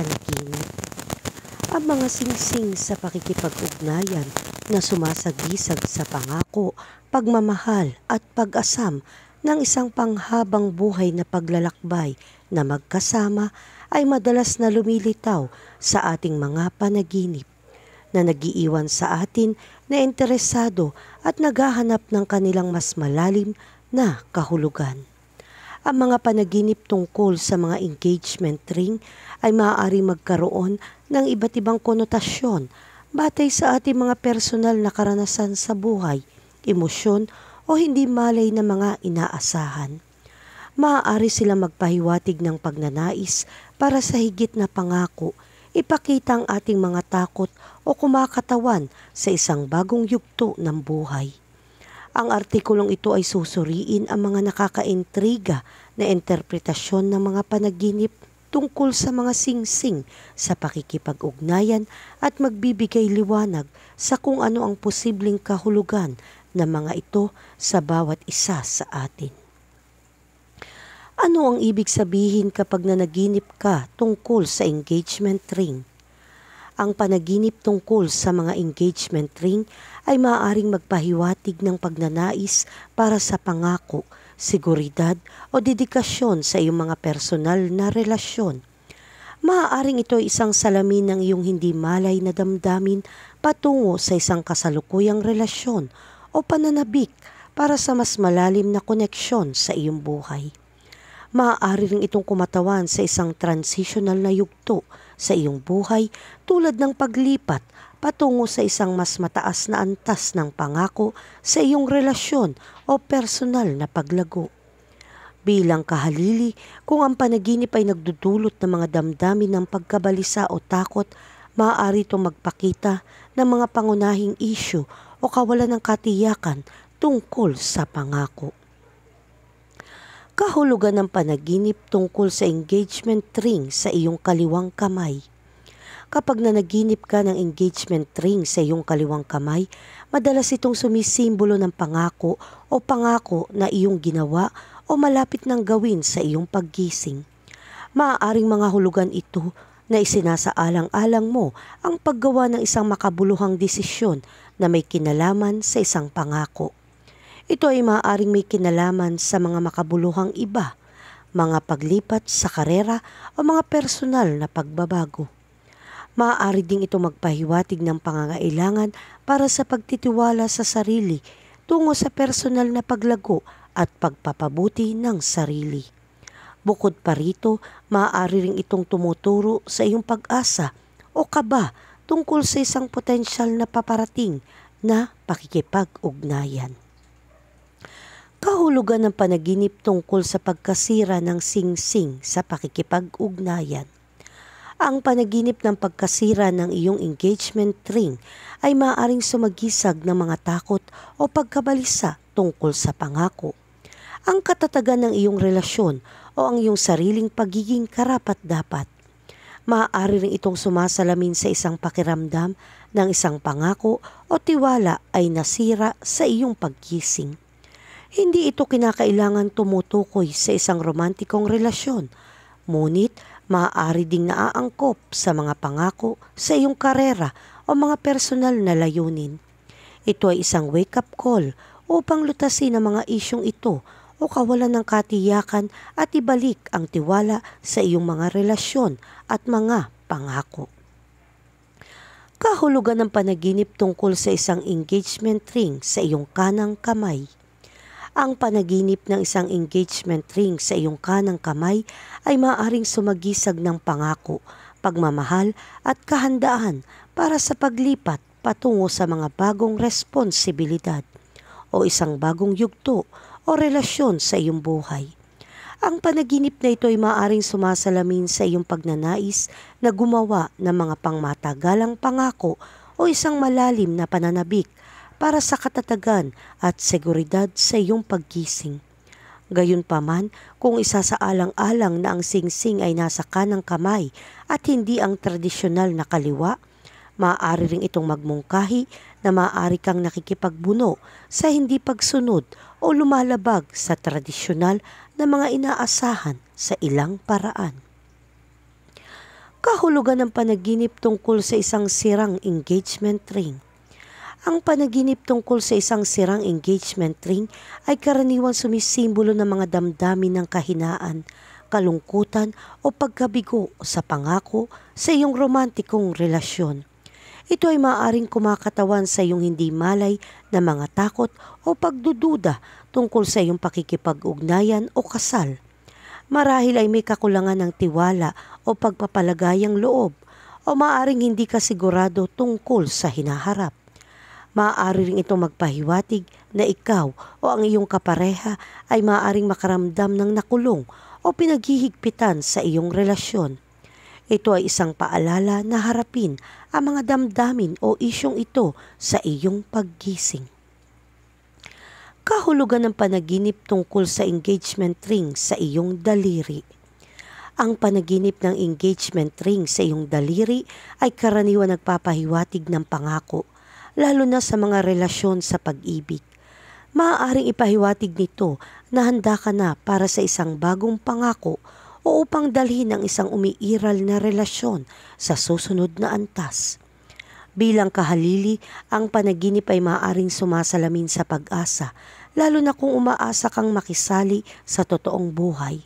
panaginip. Ang mga singsing sa pakikipag-ugnayan na sumasagisag sa pangako, pagmamahal at pag-asam ng isang panghabang buhay na paglalakbay na magkasama ay madalas na lumilitaw sa ating mga panaginip na nagiiwan sa atin na interesado at naghahanap ng kanilang mas malalim na kahulugan. Ang mga panaginip tungkol sa mga engagement ring ay maaari magkaroon ng iba't ibang konotasyon batay sa ating mga personal na karanasan sa buhay, emosyon o hindi malay na mga inaasahan. Maaari silang magpahiwatig ng pagnanais para sa higit na pangako, ipakita ang ating mga takot o kumakatawan sa isang bagong yugto ng buhay. Ang artikulong ito ay susuriin ang mga nakakaintriga na interpretasyon ng mga panaginip tungkol sa mga singsing sa pakikipag-ugnayan at magbibigay liwanag sa kung ano ang posibleng kahulugan ng mga ito sa bawat isa sa atin. Ano ang ibig sabihin kapag nanaginip ka tungkol sa engagement ring? Ang panaginip tungkol sa mga engagement ring ay maaaring magpahiwatig ng pagnanais para sa pangako, seguridad o dedikasyon sa iyong mga personal na relasyon. Maaaring ito ay isang salamin ng iyong hindi malay na damdamin patungo sa isang kasalukuyang relasyon o pananabik para sa mas malalim na koneksyon sa iyong buhay. Maaari rin itong kumatawan sa isang transitional na yugto sa iyong buhay tulad ng paglipat patungo sa isang mas mataas na antas ng pangako sa iyong relasyon o personal na paglago. Bilang kahalili, kung ang panaginip ay nagdudulot ng mga damdamin ng pagkabalisa o takot, maaari itong magpakita ng mga pangunahing isyu o kawalan ng katiyakan tungkol sa pangako. Kahulugan ng panaginip tungkol sa engagement ring sa iyong kaliwang kamay. Kapag nanaginip ka ng engagement ring sa iyong kaliwang kamay, madalas itong sumisimbolo ng pangako o pangako na iyong ginawa o malapit ng gawin sa iyong paggising. Maaaring mga hulugan ito na isinasaalang-alang mo ang paggawa ng isang makabuluhang desisyon na may kinalaman sa isang pangako. Ito ay maaaring may kinalaman sa mga makabuluhang iba, mga paglipat sa karera o mga personal na pagbabago. Maaari ding ito magpahiwatig ng pangangailangan para sa pagtitiwala sa sarili tungo sa personal na paglago at pagpapabuti ng sarili. Bukod pa rito, maaari ring itong tumuturo sa iyong pag-asa o kaba tungkol sa isang potensyal na paparating na pakikipag-ugnayan. Kahulugan ng panaginip tungkol sa pagkasira ng singsing sa pakikipag-ugnayan. Ang panaginip ng pagkasira ng iyong engagement ring ay maaaring sumagisag ng mga takot o pagkabalisa tungkol sa pangako, ang katatagan ng iyong relasyon o ang iyong sariling pagiging karapat-dapat. Maaari rin itong sumasalamin sa isang pakiramdam ng isang pangako o tiwala ay nasira sa iyong paggising. Hindi ito kinakailangan tumutukoy sa isang romantikong relasyon, ngunit maaari ding naaangkop sa mga pangako sa iyong karera o mga personal na layunin. Ito ay isang wake-up call upang lutasin ang mga isyong ito o kawalan ng katiyakan at ibalik ang tiwala sa iyong mga relasyon at mga pangako. Kahulugan ng panaginip tungkol sa isang engagement ring sa iyong kanang kamay. Ang panaginip ng isang engagement ring sa iyong kanang kamay ay maaaring sumagisag ng pangako, pagmamahal at kahandaan para sa paglipat patungo sa mga bagong responsibilidad o isang bagong yugto o relasyon sa iyong buhay. Ang panaginip na ito ay maaaring sumasalamin sa iyong pagnanais na gumawa ng mga pangmatagalang pangako o isang malalim na pananabik para sa katatagan at seguridad sa iyong paggising. Gayunpaman, kung isasaalang-alang na ang singsing ay nasa kanang kamay at hindi ang tradisyonal na kaliwa, maaari ring itong magmungkahi na maaari kang nakikipagbuno sa hindi pagsunod o lumalabag sa tradisyonal na mga inaasahan sa ilang paraan. Kahulugan ng panaginip tungkol sa isang sirang engagement ring. Ang panaginip tungkol sa isang sirang engagement ring ay karaniwang sumisimbolo ng mga damdamin ng kahinaan, kalungkutan o pagkabigo sa pangako sa iyong romantikong relasyon. Ito ay maaaring kumakatawan sa iyong hindi malay na mga takot o pagdududa tungkol sa iyong pakikipag-ugnayan o kasal. Marahil ay may kakulangan ng tiwala o pagpapalagayang loob o maaaring hindi ka sigurado tungkol sa hinaharap. Maaari rin itong magpahiwatig na ikaw o ang iyong kapareha ay maaaring makaramdam ng nakulong o pinaghihigpitan sa iyong relasyon. Ito ay isang paalala na harapin ang mga damdamin o isyong ito sa iyong paggising. Kahulugan ng panaginip tungkol sa engagement ring sa iyong daliri. Ang panaginip ng engagement ring sa iyong daliri ay karaniwan nagpapahiwatig ng pangako, lalo na sa mga relasyon sa pag-ibig. Maaaring ipahiwatig nito na handa ka na para sa isang bagong pangako o upang dalhin ang isang umiiral na relasyon sa susunod na antas. Bilang kahalili, ang panaginip ay maaaring sumasalamin sa pag-asa, lalo na kung umaasa kang makisali sa totoong buhay.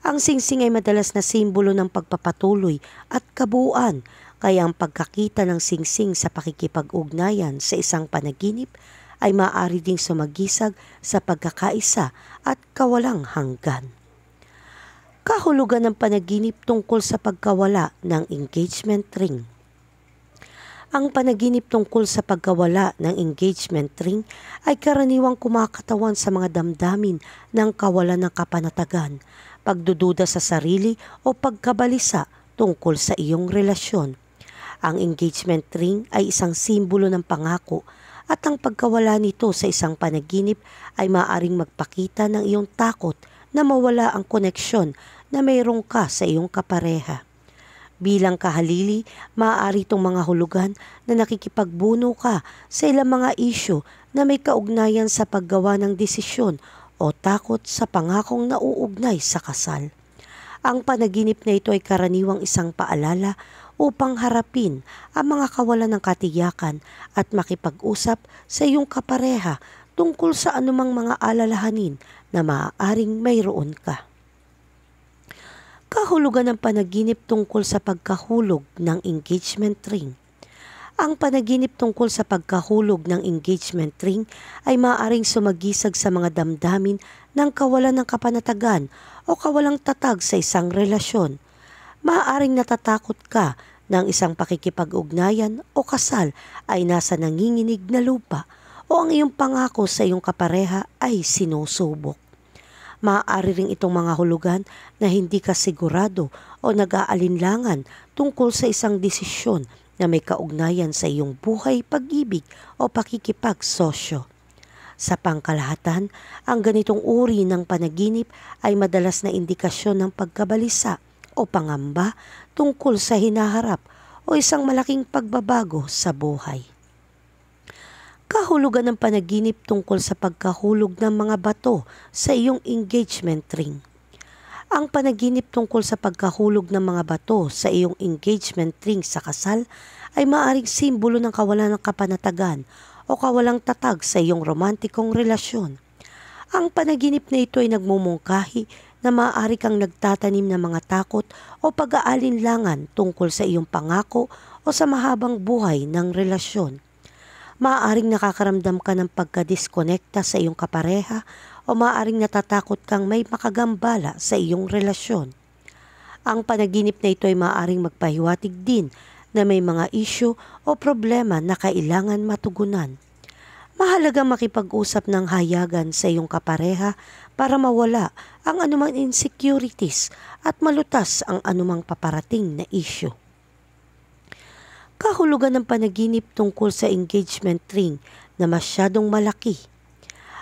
Ang singsing ay madalas na simbolo ng pagpapatuloy at kabuuan, kaya ang pagkakita ng singsing sa pakikipag-ugnayan sa isang panaginip ay maaari ding sumagisag sa pagkakaisa at kawalang hanggan. Kahulugan ng panaginip tungkol sa pagkawala ng engagement ring. Ang panaginip tungkol sa pagkawala ng engagement ring ay karaniwang kumakatawan sa mga damdamin ng kawalan ng kapanatagan, pagdududa sa sarili o pagkabalisa tungkol sa iyong relasyon. Ang engagement ring ay isang simbolo ng pangako at ang pagkawala nito sa isang panaginip ay maaaring magpakita ng iyong takot na mawala ang koneksyon na mayroong ka sa iyong kapareha. Bilang kahalili, maaari itong mga hulugan na nakikipagbuno ka sa ilang mga isyu na may kaugnayan sa paggawa ng desisyon o takot sa pangakong nauugnay sa kasal. Ang panaginip na ito ay karaniwang isang paalala upang harapin ang mga kawalan ng katiyakan at makipag-usap sa iyong kapareha tungkol sa anumang mga alalahanin na maaaring mayroon ka. Kahulugan ng panaginip tungkol sa pagkahulog ng engagement ring. Ang panaginip tungkol sa pagkahulog ng engagement ring ay maaaring sumagisag sa mga damdamin ng kawalan ng kapanatagan o kawalang tatag sa isang relasyon. Maaaring natatakot ka ng isang pakikipag-ugnayan o kasal ay nasa nanginginig na lupa o ang iyong pangako sa iyong kapareha ay sinusubok. Maaari rin itong mga hulugan na hindi ka sigurado o nag-aalinlangan tungkol sa isang desisyon na may kaugnayan sa iyong buhay, pag-ibig o pakikipagsosyo. Sa pangkalahatan, ang ganitong uri ng panaginip ay madalas na indikasyon ng pagkabalisa o pangamba tungkol sa hinaharap o isang malaking pagbabago sa buhay. Kahulugan ng panaginip tungkol sa pagkahulog ng mga bato sa iyong engagement ring. Ang panaginip tungkol sa pagkahulog ng mga bato sa iyong engagement ring sa kasal ay maaaring simbolo ng kawalan ng kapanatagan o kawalang tatag sa iyong romantikong relasyon. Ang panaginip na ito ay nagmumungkahi na maaari kang nagtatanim ng mga takot o pag-aalinlangan tungkol sa iyong pangako o sa mahabang buhay ng relasyon. Maaaring nakakaramdam ka ng pagka-diskonekta sa iyong kapareha o maaaring natatakot kang may makagambala sa iyong relasyon. Ang panaginip na ito ay maaaring magpahiwatig din na may mga isyu o problema na kailangan matugunan. Mahalagang makipag-usap ng hayagan sa iyong kapareha para mawala ang anumang insecurities at malutas ang anumang paparating na isyu. Kahulugan ng panaginip tungkol sa engagement ring na masyadong malaki.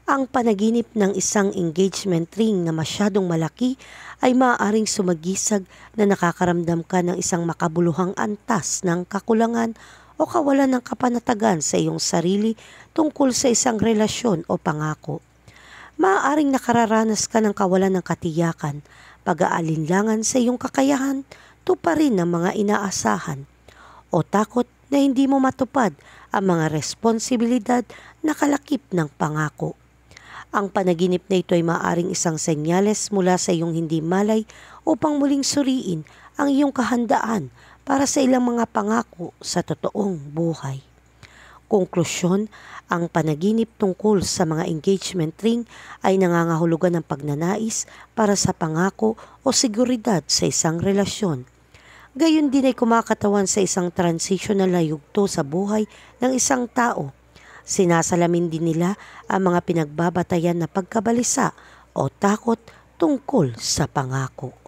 Ang panaginip ng isang engagement ring na masyadong malaki ay maaaring sumagisag na nakakaramdam ka ng isang makabuluhang antas ng kakulangan o kawalan ng kapanatagan sa iyong sarili tungkol sa isang relasyon o pangako. Maaaring nakararanas ka ng kawalan ng katiyakan, pag-aalinlangan sa iyong kakayahan tuparin ang mga inaasahan o takot na hindi mo matupad ang mga responsibilidad na kalakip ng pangako. Ang panaginip na ito ay maaaring isang senyales mula sa iyong hindi malay upang muling suriin ang iyong kahandaan para sa ilang mga pangako sa totoong buhay. Konklusyon, ang panaginip tungkol sa mga engagement ring ay nangangahulugan ng pagnanais para sa pangako o seguridad sa isang relasyon. Gayon din ay kumakatawan sa isang transitional na yugto sa buhay ng isang tao. Sinasalamin din nila ang mga pinagbabatayan na pagkabalisa o takot tungkol sa pangako.